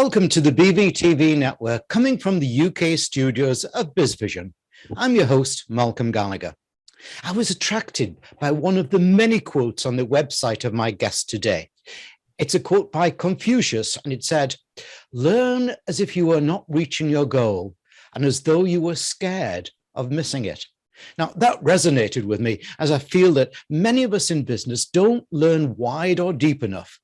Welcome to the BVTV network, coming from the UK studios of BizVision. I'm your host, Malcolm Gallagher. I was attracted by one of the many quotes on the website of my guest today. It's a quote by Confucius, and it said, "Learn as if you were not reaching your goal and as though you were scared of missing it." Now, that resonated with me, as I feel that many of us in business don't learn wide or deep enough.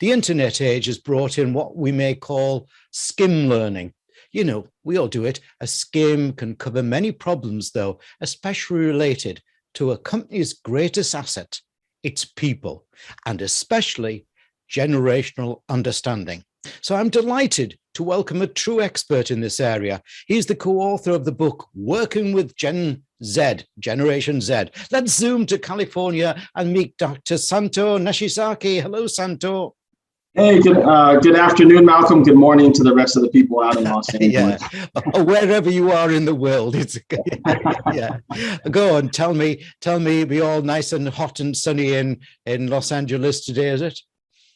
The internet age has brought in what we may call skim-learning. You know, we all do it. A skim can cover many problems, though, especially related to a company's greatest asset, its people, and especially generational understanding. So I'm delighted to welcome a true expert in this area. He's the co-author of the book, Working with Generation Z. Let's zoom to California and meet Dr. Santor Nishizaki. Hello, Santor. Hey, good afternoon, Malcolm. Good morning to the rest of the people out in Los Angeles. Or wherever you are in the world. It's yeah. Go on, tell me, be all nice and hot and sunny in Los Angeles today, is it?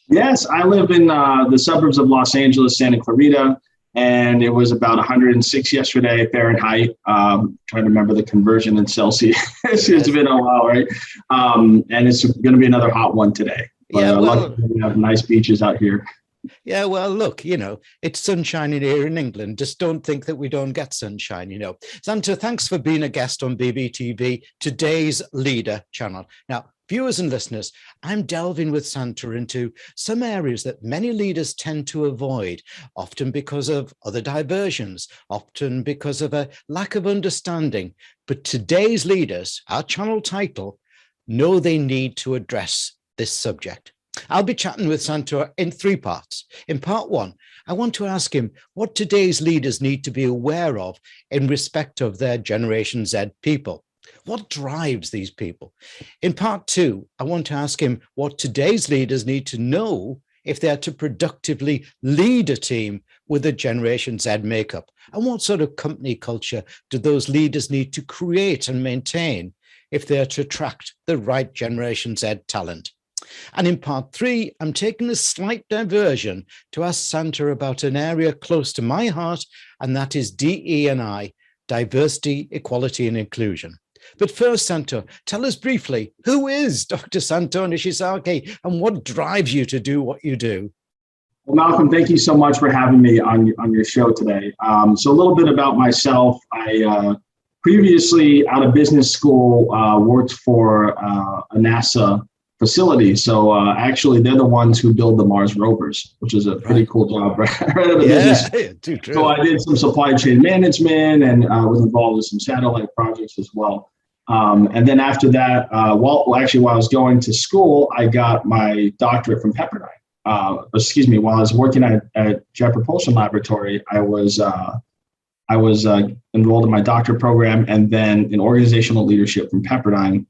Yes, I live in the suburbs of Los Angeles, Santa Clarita, and it was about 106 yesterday Fahrenheit. Trying to remember the conversion in Celsius. It's been a while, right? And it's going to be another hot one today. But, yeah, well, luckily we have nice beaches out here. Yeah, well, look, you know, it's sunshine here in England. Just don't think that we don't get sunshine, you know. Santor, thanks for being a guest on BVTV, today's Leader channel. Now, viewers and listeners, I'm delving with Santor into some areas that many leaders tend to avoid, often because of other diversions, often because of a lack of understanding. But today's leaders, our channel title, know they need to address this subject. I'll be chatting with Santor in three parts. In part one, I want to ask him what today's leaders need to be aware of in respect of their Generation Z people. What drives these people? In part two, I want to ask him what today's leaders need to know if they're to productively lead a team with a Generation Z makeup. And what sort of company culture do those leaders need to create and maintain if they're to attract the right Generation Z talent? And in part three, I'm taking a slight diversion to ask Santor about an area close to my heart, and that is DE&I, Diversity, Equality and Inclusion. But first, Santor, tell us briefly, who is Dr. Santor Nishizaki and what drives you to do what you do? Well, Malcolm, thank you so much for having me on your show today. So a little bit about myself. I previously, out of business school, worked for a NASA facility. So actually, they're the ones who build the Mars rovers, which is a pretty cool job, right? So I did some supply chain management and was involved with some satellite projects as well. And then after that, while I was going to school, I got my doctorate from Pepperdine. While I was working at Jet Propulsion Laboratory, I was enrolled in my doctorate program and then in organizational leadership from Pepperdine,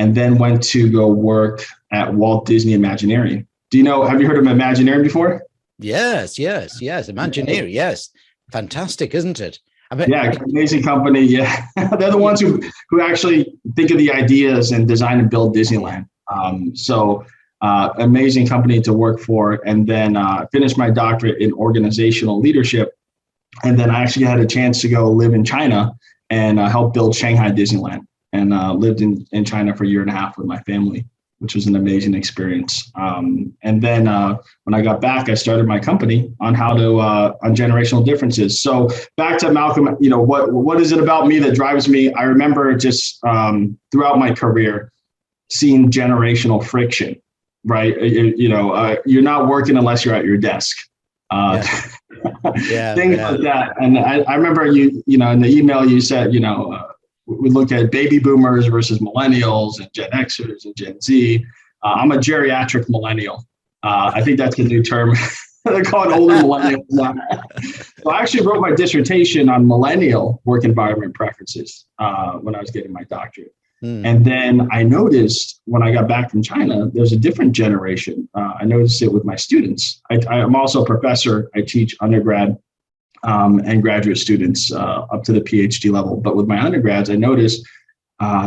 and then went to go work at Walt Disney Imagineering. Have you heard of Imagineering before? Yes. Imagineering, yes. Fantastic, isn't it? Amazing company. Yeah, they're the ones who actually think of the ideas and design and build Disneyland. Amazing company to work for. And then finished my doctorate in organizational leadership. And then I actually had a chance to go live in China and help build Shanghai Disneyland. And lived in China for a year and a half with my family, which was an amazing experience. And then when I got back, I started my company on how to on generational differences. So back to Malcolm, what is it about me that drives me? I remember just throughout my career seeing generational friction, right? You're not working unless you're at your desk. Things like that. And I remember in the email you said, we look at baby boomers versus millennials and Gen Xers and Gen Z. I'm a geriatric millennial. I think that's the new term. They're called older millennials now. So I actually wrote my dissertation on millennial work environment preferences when I was getting my doctorate. And then I noticed when I got back from China, there's a different generation. I noticed it with my students. I'm also a professor. I teach undergrad and graduate students up to the PhD level. But with my undergrads, I noticed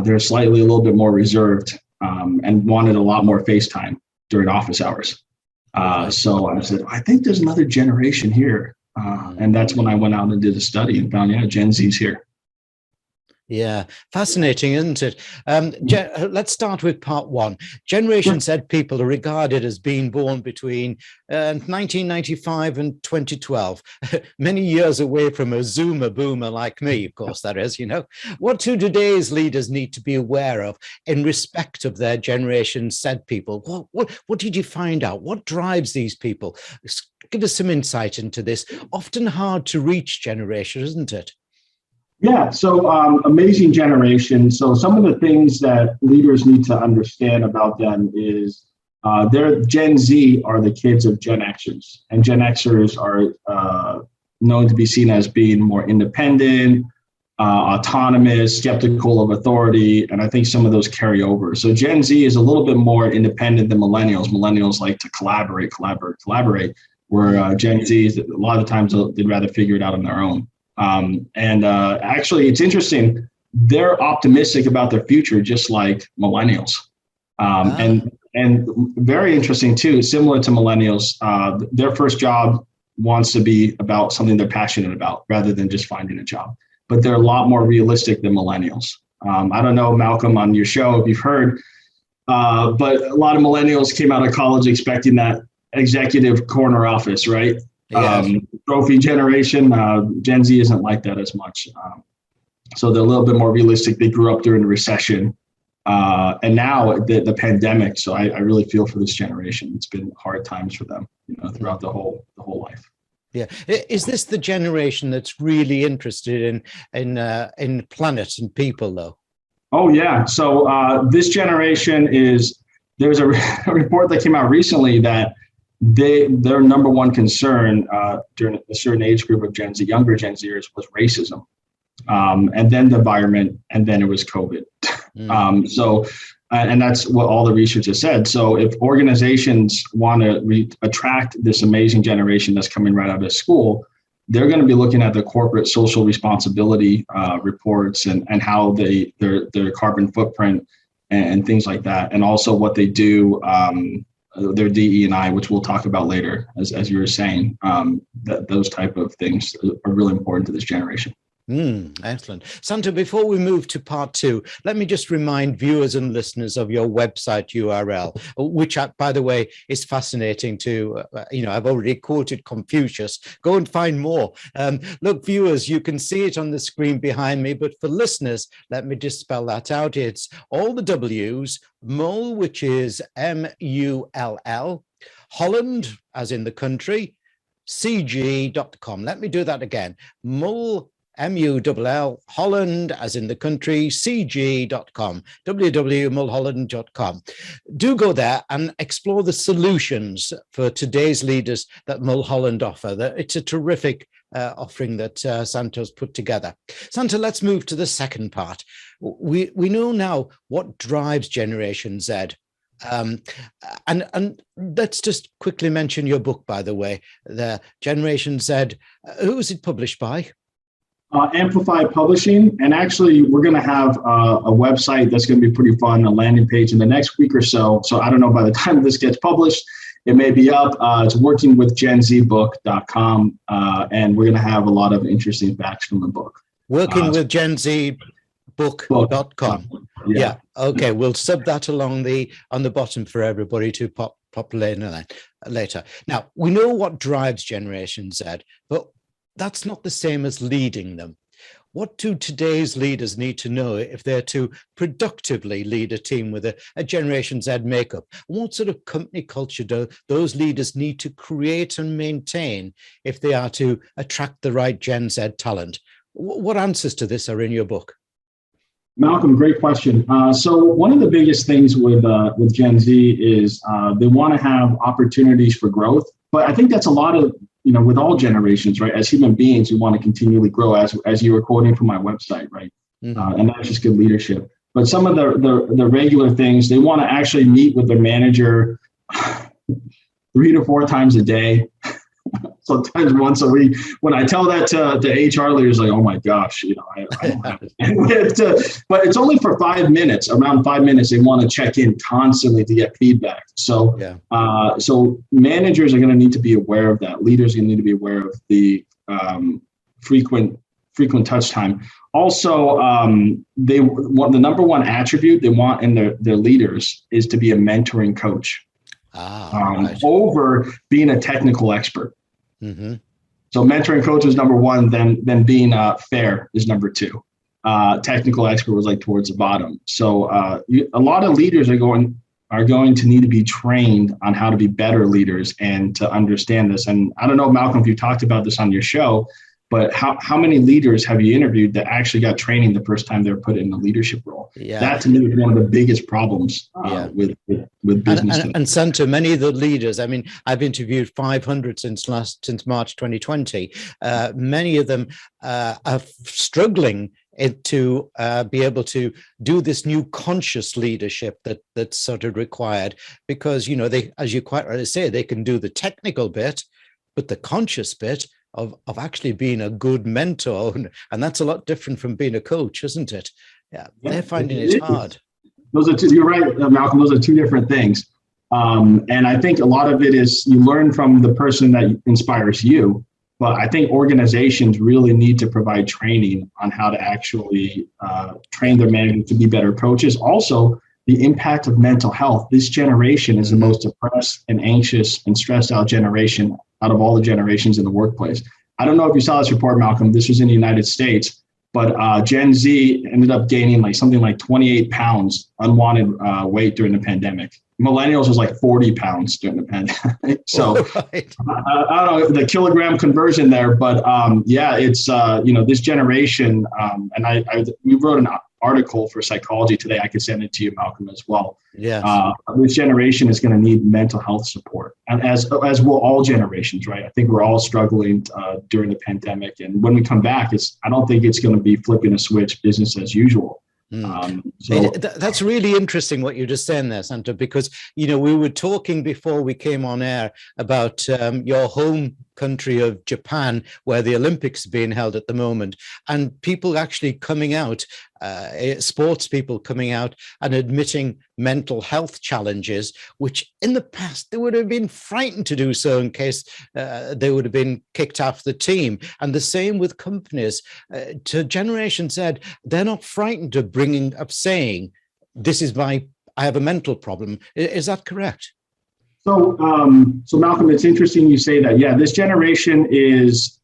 they're slightly a little bit more reserved and wanted a lot more face time during office hours. So I said, I think there's another generation here. And that's when I went out and did a study and found, yeah, Gen Z's here. Yeah, fascinating, isn't it? Let's start with part one. Generation Z people are regarded as being born between 1995 and 2012, many years away from a Zoomer boomer like me, of course, that is, you know. What do today's leaders need to be aware of in respect of their Generation Z people? What did you find out? What drives these people? Give us some insight into this often hard to reach generation, isn't it? Yeah, so amazing generation. So some of the things that leaders need to understand about them is their Gen Z are the kids of Gen Xers, and Gen Xers are known to be seen as being more independent, autonomous, skeptical of authority, and I think some of those carry over. So Gen Z is a little bit more independent than millennials. Millennials like to collaborate, where Gen Z, a lot of the times they'd rather figure it out on their own. Actually, it's interesting. They're optimistic about their future, just like millennials. And very interesting too, similar to millennials, their first job wants to be about something they're passionate about rather than just finding a job. But they're a lot more realistic than millennials. I don't know, Malcolm, on your show, if you've heard, but a lot of millennials came out of college expecting that executive corner office, right? Yes. Trophy generation. Gen Z isn't like that as much. So they're a little bit more realistic. They grew up during the recession and now the pandemic. So I really feel for this generation. It's been hard times for them, you know, throughout the whole life. Yeah. Is this the generation that's really interested in planets and people, though? Oh, yeah. So this generation there's a report that came out recently that their number one concern during a certain age group of Gen Z, younger Gen Zers, was racism, and then the environment, and then it was COVID. And that's what all the research has said. So if organizations want to attract this amazing generation that's coming right out of school, they're going to be looking at the corporate social responsibility reports and how their carbon footprint and things like that, and also what they do. Their DE&I, which we'll talk about later, as you were saying, that those type of things are really important to this generation. Excellent. Santor, before we move to part two, let me just remind viewers and listeners of your website URL, which, by the way, is fascinating to, I've already quoted Confucius. Go and find more. Look, viewers, you can see it on the screen behind me, but for listeners, let me just spell that out. It's all the W's, Mull, which is MULL, Holland, as in the country, CG.com. Let me do that again. Mull, MULL, Holland, as in the country, CG.com, www.mulholland.com. Do go there and explore the solutions for today's leaders that Mulholland offer. It's a terrific offering that Santor's put together. Santor, let's move to the second part. We know now what drives Generation Z. And let's just quickly mention your book, by the way, the Generation Z. Who was it published by? Amplify Publishing, and actually we're going to have a website that's going to be pretty fun, a landing page in the next week or so. So I don't know, by the time this gets published, it may be up. It's workingwithgenzbook.com, and we're going to have a lot of interesting facts from the book. Workingwithgenzbook.com. Yeah. Okay. We'll sub that along on the bottom for everybody to pop later. Now, we know what drives Generation Z, but that's not the same as leading them. What do today's leaders need to know if they're to productively lead a team with a Generation Z makeup? What sort of company culture do those leaders need to create and maintain if they are to attract the right Gen Z talent? What answers to this are in your book? Malcolm, great question. So one of the biggest things with Gen Z is they want to have opportunities for growth, but I think that's a lot of, with all generations, right? As human beings, we want to continually grow, as you were quoting from my website, right? Mm-hmm. And that's just good leadership. But some of the regular things, they want to actually meet with their manager 3 to 4 times a day. sometimes once a week. When I tell that to HR leaders, like, oh my gosh, I don't have it. But it's only for 5 minutes. Around 5 minutes, they want to check in constantly to get feedback. So, so managers are going to need to be aware of that. Leaders are going to need to be aware of the frequent touch time. Also, they want the number one attribute they want in their leaders is to be a mentoring coach. Over being a technical expert. Mm-hmm. So mentoring coach is number one, then being fair is number two. Technical expert was like towards the bottom. So a lot of leaders are going to need to be trained on how to be better leaders and to understand this. And I don't know, Malcolm, if you talked about this on your show, but how many leaders have you interviewed that actually got training the first time they were put in a leatorship role? Yeah. That to me is one of the biggest problems with business. And Santor, many of the leaders, I mean, I've interviewed 500 since March 2020. Many of them are struggling to be able to do this new conscious leadership that's sort of required, because, they, as you quite rightly say, they can do the technical bit, but the conscious bit of actually being a good mentor, and that's a lot different from being a coach, isn't it? Yeah, they're finding it hard. Those are two. You're right, Malcolm. Those are two different things, and I think a lot of it is you learn from the person that inspires you. But I think organizations really need to provide training on how to actually train their managers to be better coaches. Also, the impact of mental health. This generation is the most depressed and anxious and stressed out generation out of all the generations in the workplace. I don't know if you saw this report, Malcolm. This was in the United States, but Gen Z ended up gaining something like 28 pounds unwanted weight during the pandemic. Millennials was like 40 pounds during the pandemic. So right. I don't know the kilogram conversion there, but it's this generation, and we wrote an article for Psychology Today. I could send it to you, Malcolm, as well. Yeah. This generation is going to need mental health support, and as will all generations, right? I think we're all struggling during the pandemic, and when we come back, I don't think it's going to be flipping a switch, business as usual. That's really interesting what you're just saying there, Santor, because we were talking before we came on air about your home country of Japan, where the Olympics are being held at the moment, and people actually coming out, sports people coming out and admitting mental health challenges, which in the past they would have been frightened to do so in case they would have been kicked off the team. And the same with companies. To Generation Z, they're not frightened of bringing up saying, this is I have a mental problem. Is that correct? So Malcolm, it's interesting you say that. Yeah, this generation is,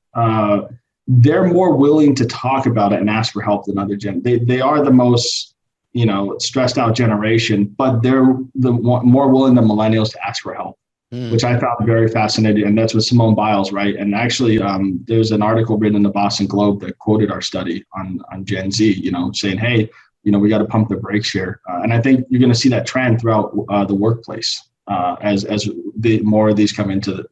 they're more willing to talk about it and ask for help than other gen. They are the most, stressed out generation, but they're more willing than millennials to ask for help, which I found very fascinating. And that's with Simone Biles, right? And actually, there's an article written in the Boston Globe that quoted our study on Gen Z, saying, hey, we got to pump the brakes here. And I think you're going to see that trend throughout the workplace. As more of these come into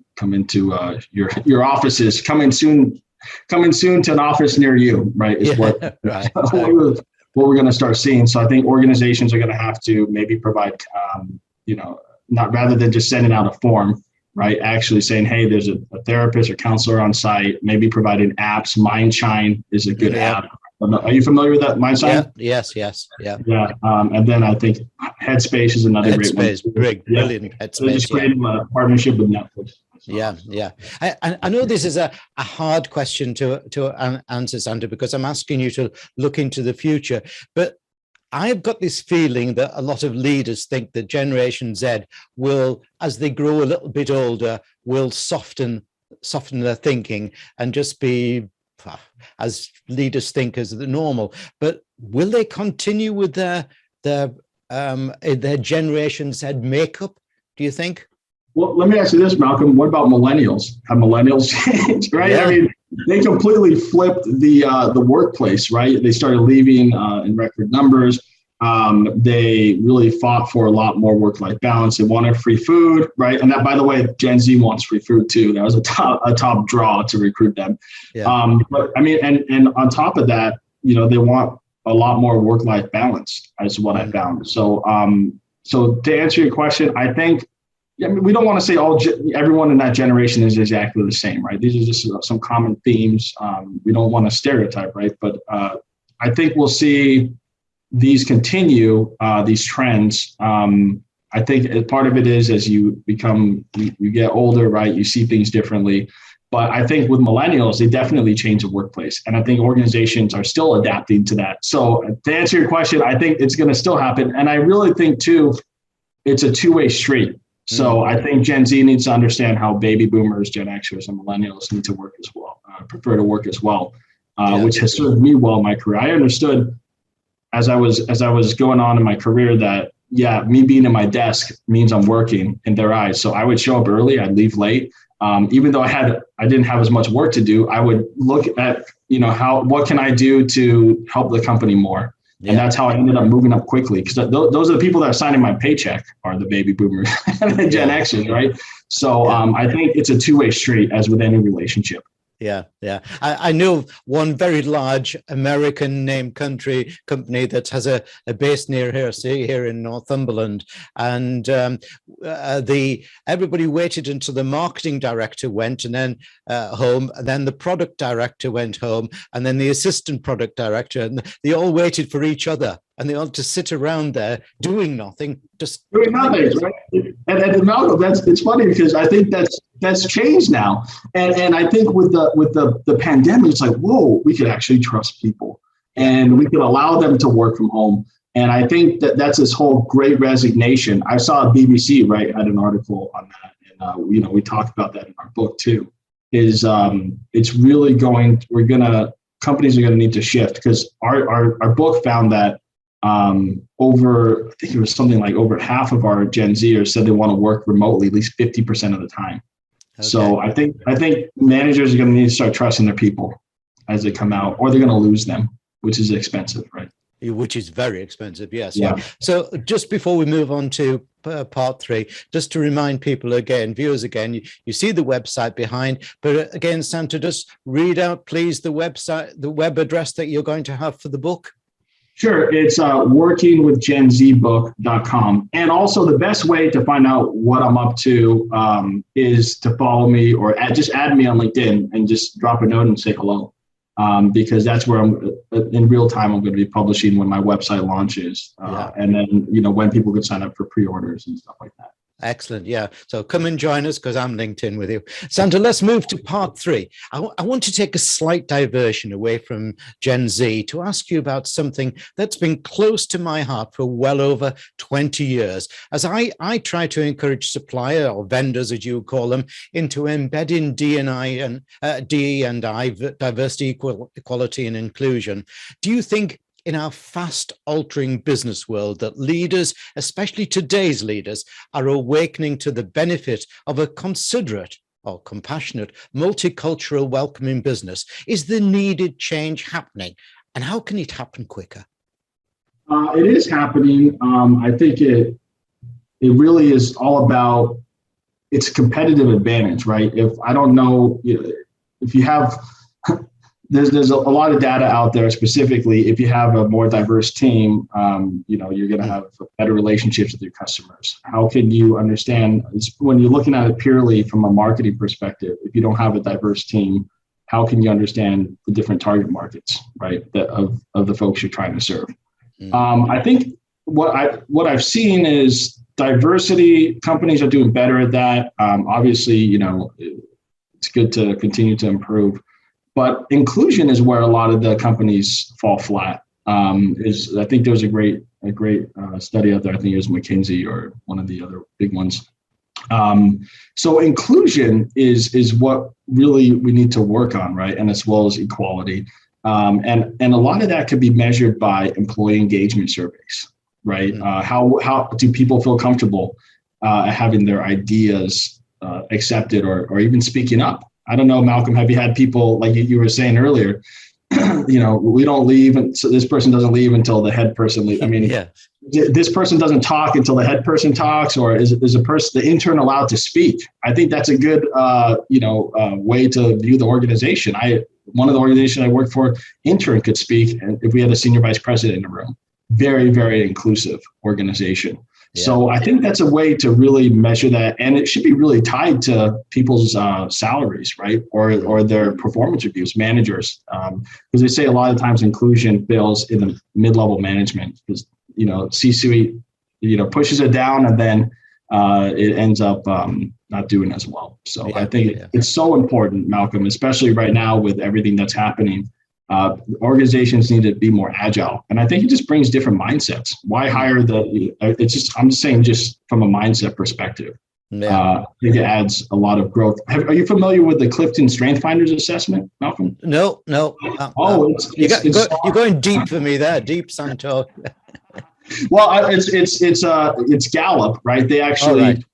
your offices, coming soon to an office near you, right? Is what right. What we're going to start seeing. So I think organizations are going to have to maybe provide, not rather than just sending out a form, right? Actually saying, hey, there's a therapist or counselor on site. Maybe providing apps. Mindshine is a good app. Are you familiar with that, Mindshine? Yeah. Yes. Yeah. Yeah. And then I think Headspace is another great one. Brilliant. Headspace. They're just creating a partnership with Netflix. Yeah. I know this is a hard question to answer, Santor, because I'm asking you to look into the future. But I've got this feeling that a lot of leaders think that Generation Z will, as they grow a little bit older, will soften their thinking and just be as leaders think as the normal. But will they continue with their Generation Z makeup, do you think? Well, let me ask you this, Malcolm. What about millennials? Have millennials changed, right? Yeah. I mean, they completely flipped the workplace, right? They started leaving in record numbers. They really fought for a lot more work-life balance. They wanted free food, right? And that, by the way, Gen Z wants free food too. That was a top draw to recruit them. Yeah. But I mean, and on top of that, they want a lot more work-life balance, is what I found. So, so to answer your question, I think Yeah, I mean, we don't want to say everyone in that generation is exactly the same, right? These are just some common themes. We don't want to stereotype, right? But I think we'll see these continue, these trends. I think part of it is as you get older, right? You see things differently. But I think with millennials, they definitely change the workplace. And I think organizations are still adapting to that. So to answer your question, I think it's going to still happen. And I really think, too, it's a two-way street. So I think Gen Z needs to understand how baby boomers, Gen Xers, and millennials need to work as well, prefer to work as well, which has served me well in my career. I understood as I was going on in my career that, yeah, me being at my desk means I'm working in their eyes. So I would show up early, I'd leave late. Even though I didn't have as much work to do, I would look at, what can I do to help the company more? Yeah. And that's how I ended up moving up quickly, because those are the people that are signing my paycheck are the baby boomers and the Gen Xers, right? So I think it's a two-way street, as with any relationship. Yeah. I know one very large American named company that has a base near here in Northumberland, and everybody waited until the marketing director went and then home, and then the product director went home, and then the assistant product director, and they all waited for each other. And they all just sit around there doing nothing, just doing nothing, right? And Malcolm, it's funny because I think that's changed now. And I think with the pandemic, it's like, whoa, we could actually trust people, and we could allow them to work from home. And I think that's this whole great resignation. I saw BBC had an article on that, and we talked about that in our book too. It's really companies are gonna need to shift, because our book found that. I think it was something like over half of our Gen Zers said they want to work remotely at least 50% of the time. Okay. So I think managers are going to need to start trusting their people as they come out, or they're going to lose them, which is expensive, right? Which is very expensive, yes. Yeah. So just before we move on to part 3, just to remind people again, viewers again, you see the website behind, but again, Santor, just read out, please, the website, the web address that you're going to have for the book. Sure. It's workingwithgenzbook.com. And also the best way to find out what I'm up to is to follow me, or just add me on LinkedIn and just drop a note and say hello. Because that's where I'm in real time. I'm going to be publishing when my website launches, and then when people can sign up for pre-orders and stuff like that. Excellent. Yeah. So come and join us, because I'm linked in with you. Santor, let's move to part 3. I want to take a slight diversion away from Gen Z to ask you about something that's been close to my heart for well over 20 years, as I try to encourage supplier or vendors, as you call them, into embedding DE&I diversity, equality and inclusion. Do you think in our fast altering business world that leaders, especially today's leaders, are awakening to the benefit of a considerate or compassionate, multicultural, welcoming business? Is the needed change happening? And how can it happen quicker? It is happening. I think it really is all about its competitive advantage, right? If you have there's a lot of data out there, specifically if you have a more diverse team, you're going to have better relationships with your customers. How can you understand, when you're looking at it purely from a marketing perspective, if you don't have a diverse team, how can you understand the different target markets, right, of the folks you're trying to serve? I think what I've seen is diversity. Companies are doing better at that. Obviously, it's good to continue to improve. But inclusion is where a lot of the companies fall flat. I think there was a great study out there. I think it was McKinsey or one of the other big ones. So inclusion is what really we need to work on, right? And as well as equality. And a lot of that could be measured by employee engagement surveys, right? Mm-hmm. How do people feel comfortable having their ideas accepted or even speaking up? I don't know, Malcolm, have you had people, like you were saying earlier, we don't leave, and so this person doesn't leave until the head person leaves. I mean, this person doesn't talk until the head person talks, or is the intern allowed to speak? I think that's a good, way to view the organization. One of the organizations I worked for, intern could speak, and if we had a senior vice president in the room, very, very inclusive organization. So I think that's a way to really measure that, and it should be really tied to people's salaries, right, or their performance reviews, managers, because they say a lot of times inclusion fails in the mid-level management, because C-suite pushes it down, and then it ends up not doing as well. So I think it's so important, Malcolm, especially right now with everything that's happening. Organizations need to be more agile, and I think it just brings different mindsets. Why hire I'm just saying, just from a mindset perspective, I think it adds a lot of growth. Are you familiar with the Clifton Strength Finders assessment, Malcolm? No. You're going deep for me there, deep, Santor. Well, it's Gallup, right? They actually,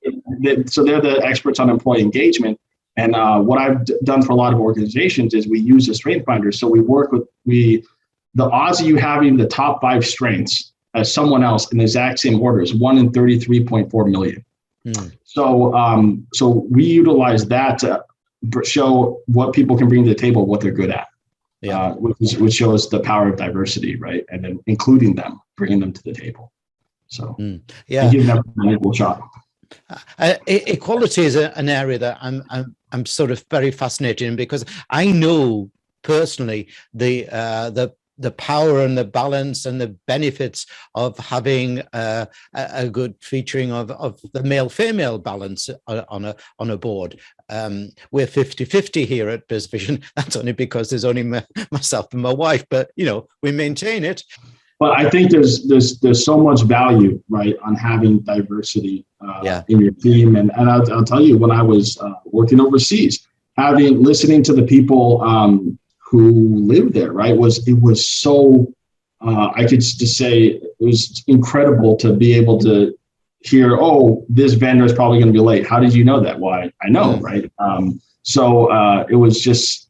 so they're the experts on employee engagement. And what I've done for a lot of organizations is we use the strength finder. So we work with the odds of you having the top 5 strengths as someone else in the exact same order is 1 in 33.4 million. So we utilize that to show what people can bring to the table, what they're good at, which shows the power of diversity, right? And then including them, bringing them to the table. So giving them an equal shot. Equality is an area that I'm sort of very fascinated in, because I know personally the power and the balance and the benefits of having a good featuring of the male-female balance on a board. We're 50-50 here at BizVision. That's only because there's only myself and my wife, but we maintain it. But I think there's so much value, right, on having diversity in your team. And I'll tell you, when I was working overseas, listening to the people who lived there, right, it was so, I could just say it was incredible to be able to hear, oh, this vendor is probably going to be late. How did you know that? Why? I know, right? So it was just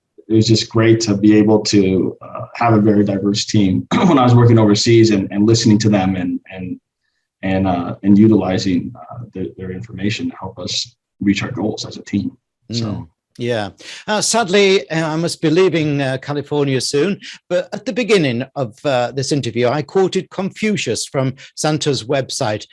great to be able to have a very diverse team when I was working overseas, and listening to them and utilizing their information to help us reach our goals as a team. So. Sadly, I must be leaving California soon, but at the beginning of this interview, I quoted Confucius from Santor's website,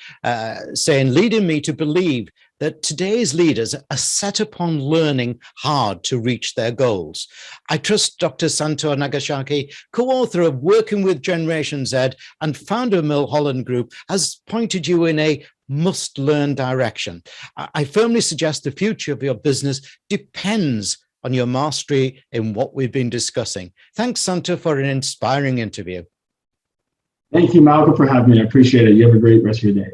saying, leading me to believe that today's leaders are set upon learning hard to reach their goals. I trust Dr. Santor Nishizaki, co-author of Working with Generation Z and founder of Mulholland Group, has pointed you in a must-learn direction. I firmly suggest the future of your business depends on your mastery in what we've been discussing. Thanks, Santor, for an inspiring interview. Thank you, Malcolm, for having me. I appreciate it. You have a great rest of your day.